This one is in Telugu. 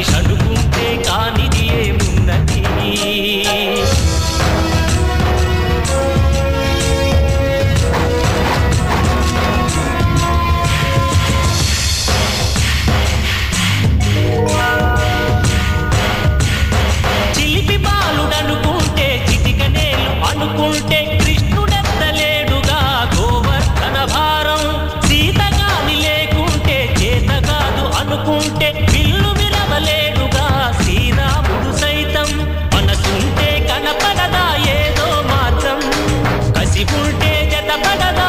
మనిషి అనుకుంటే కానిది ఏమున్నది చిలిపి బాలుడనుకుంటే చిటికనేలు అనుకుంటే కృష్ణుడెత్తలేడుగా గోవర్ధన భారం సీతగాని లేకుంటే చేత కాదు అనుకుంటే విల్లు విరవలేడుగా శ్రీరాముడు సైతం మనసుంటే కనపడదా ఏదో మాత్రం కసి ఉంటే జతపడదా